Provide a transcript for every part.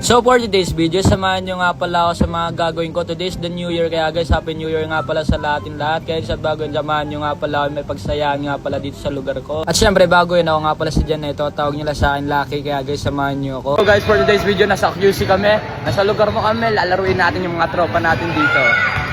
So for today's video, samahan nyo nga pala ako sa mga gagawin ko. Today's the New Year, kaya guys, Happy New Year nga pala sa lahat. Kaya sa bago samahan nyo nga pala ako, may pagsayahan nga pala dito sa lugar ko. At syempre bago yun, ako nga pala si Jan na ito, tawag nyo lang sa akin Lucky, kaya guys, samahan nyo ako. So guys, for today's video, nasa QC kami, nasa lugar mo kami, lalaruin natin yung mga tropa natin dito.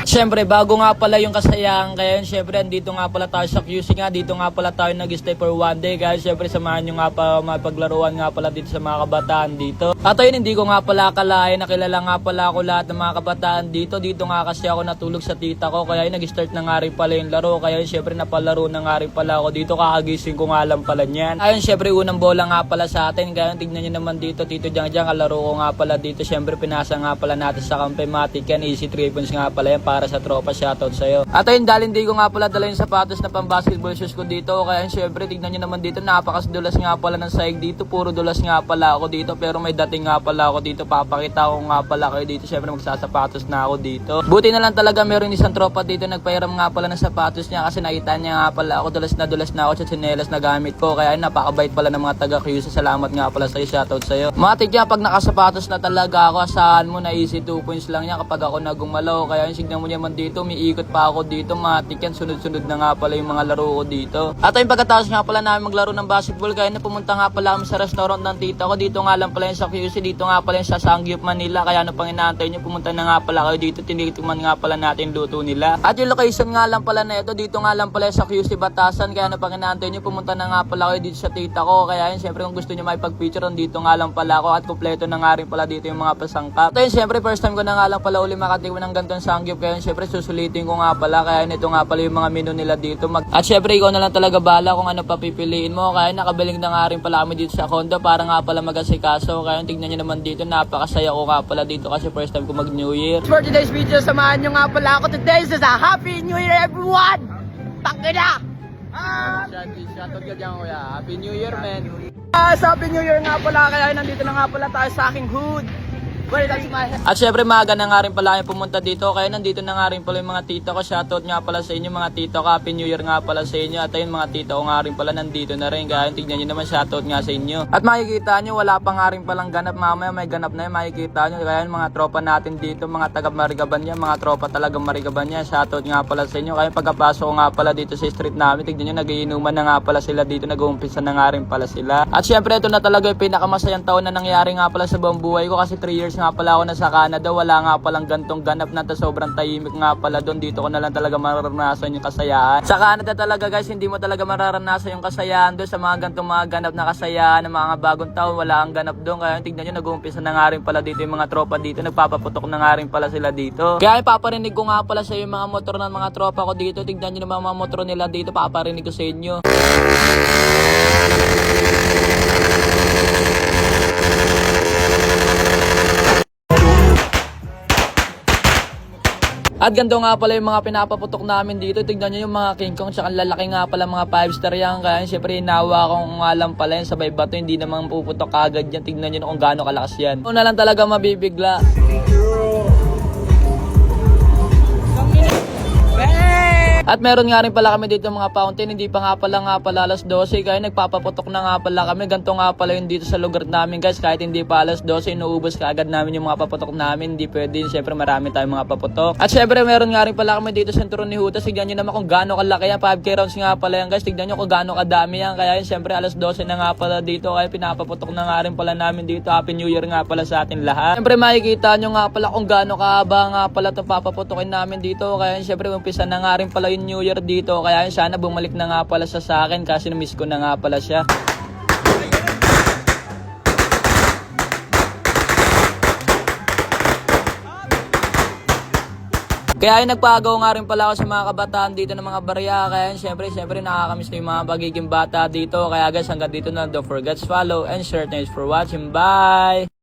Siyempre, bago nga pala yung kasayahan, kaya yun, siyempre, andito nga pala tayo sa QC nga, dito nga pala tayo nag-stay for one day, kaya siyempre, samahan nyo nga pala mapaglaruan nga pala dito sa mga kabataan dito. At ayun, hindi ko nga pala akalain, nakilala nga pala ako lahat ng mga kabataan dito, dito nga kasi ako natulog sa tita ko, kaya yun, nag-start na nga rin pala yung laro, kaya yun, siyempre, napalaro na nga rin pala ako dito, kakagising ko nga lang pala niyan. Ayun, siyempre, unang bola nga pala sa atin, kaya yun, tignan nyo naman dito, Tito Jang Jang, kalaro ko nga pala dito, siyempre, pinasa nga pala natin sa Campematic yan, easy 3 points nga pala yan, para sa tropa, shoutout sa'yo. At ayun, dahil hindi ko nga pala dala yung sapatos na pang basketball shoes ko dito, kaya yun, syempre, tignan nyo naman dito, napakasdulas nga pala ng saig dito, puro dulas nga pala ako dito, pero may dating nga pala ako dito, papakita ko nga pala kayo dito, syempre magsasapatos na ako dito. Buti na lang talaga meron isang tropa dito, nagpahiram nga pala ng sapatos niya, kasi nakita niya nga pala ako, dulas na ako sa tsinelas na gamit ko, kaya yun, napakabait pala ng mga taga-QC, salamat nga pala sa'yo, shoutout sa'yo. Matik yan, pag nakasapatos na talaga ako, saan mo na easy 2 points lang yan kapag ako nagumalaw, kaya yun, signan mo naman dito, umiikot pa ako dito, matik yan, sunod-sunod na nga pala yung mga laro ko dito. At ayun, pagkatapos nga pala namin maglaro ng basketball, kaya na pumunta nga pala kami sa restaurant ng tita ko, dito nga lang pala yung sa QC, dito nga pala yung sa Sangyup, Manila, kaya ano pang inaantay nyo, pumunta na nga pala kayo dito, tinitikman nga pala natin luto nila. At yung location nga lang pala na ito, dito nga lang pala sa QC Batasan, kaya ano pang inaantay nyo, pumunta na nga pala kayo dito sa tita ko, kaya yun, syempre kung gusto nyo makipag-picture, dito nga lang pala ako, at kompleto na nga rin pala dito yung mga pasangkap. At ayun, syempre first time ko na nga lang pala uli makatikman ng ganitong Sangyup, kaya yun, syempre susulitin ko nga pala, kaya nito nga pala yung mga menu nila dito. At syempre ikaw na lang talaga bala kung ano papipiliin mo, kaya nakabiling na nga rin pala kami dito sa condo para nga pala mag-asikaso, kaya tignan nyo naman dito, napakasaya ko nga pala dito kasi first time ko mag New Year. For today's video, samahan nyo nga pala ako today sa Happy New Year everyone! Takina! Shoutout ka dyan kuya, Happy New Year man! Sa Happy New Year nga pala, kaya nandito na nga pala tayo sa aking hood. At syempre maaga na nga rin pala kayo pumunta dito, kaya nandito na nga rin pala yung mga tito ko, shoutout nga pala sa inyo mga tito ko, Happy New Year nga pala sa inyo. At ayun, mga tito ko nga rin pala nandito na rin, kaya tignan nyo naman, shoutout nga sa inyo. At makikita nyo, wala pa nga rin palang ganap, mamaya may ganap na yun, makikita nyo, kaya yung mga tropa natin dito, mga taga Marigaban yan, mga tropa talaga Marigaban yan, shoutout nga pala sa inyo. Kaya pagkapasok ko nga pala dito sa street namin, tignan nyo, nagiinuman na nga pala sila dito, nag-uumpisa na nga rin pala sila. At syempre ito na talaga yung pinakamasayang taon na nangyari nga pala sa buong buhay ko, kasi 3 years nga pala ako nasa Canada, wala nga palang gantong ganap na to, sobrang tahimik nga pala doon, dito ko na lang talaga mararanasan yung kasayahan. Sa Canada talaga guys, hindi mo talaga mararanasan yung kasayahan doon sa mga gantong mga ganap na kasayahan ng mga bagong taon, wala ang ganap doon, kaya tignan nyo, nag-uumpisa na nga rin pala dito yung mga tropa dito, nagpapaputok na nga rin pala sila dito. Kaya paparinig ko nga pala sa yung mga motor ng mga tropa ko dito, tignan nyo naman mga motor nila dito, paparinig ko sa inyo. At ganito nga pala yung mga pinapaputok namin dito. Tignan nyo yung mga King Kong, tsaka lalaki nga pala mga 5-star yan. Kaya syempre inawa kong alam pala yan, sabay bato, hindi naman puputok agad yan. Tignan nyo kung gaano kalakas yan. Una lang talaga mabibigla. At meron nga rin pala kami dito mga fountain, hindi pa nga pala alas 12, kaya nagpapaputok na nga pala kami. Ganito nga pala yung dito sa lugar namin guys, kahit hindi pa alas 12, inuubos ka agad namin yung mga paputok namin, hindi pwede, syempre marami tayong mga paputok. At syempre meron nga rin pala kami dito sa Sentro ni Huta, tignan nyo naman kung gaano kalaki yan, 5K rounds nga pala yan guys, tignan nyo kung gaano kadami yan, kaya yun syempre alas 12 na nga pala dito, kaya pinapaputok na nga rin pala namin dito. Happy New Year nga pala sa atin lahat. Syempre makikita nyo nga pala kung gaano kahaba nga pala itong papaputokin namin dito, kaya yun syempre umpisa na nga rin pala yung New Year dito, kaya yun sana bumalik na nga pala siya sa akin kasi na-miss ko na nga pala siya. Kaya yung nagpagaw nga rin pala ako sa mga kabataan dito ng mga barya, kaya yun syempre nakakamiss na yung mga pagiging bata dito. Kaya guys, hanggang dito na, don't forget to follow and share. Thanks for watching, bye!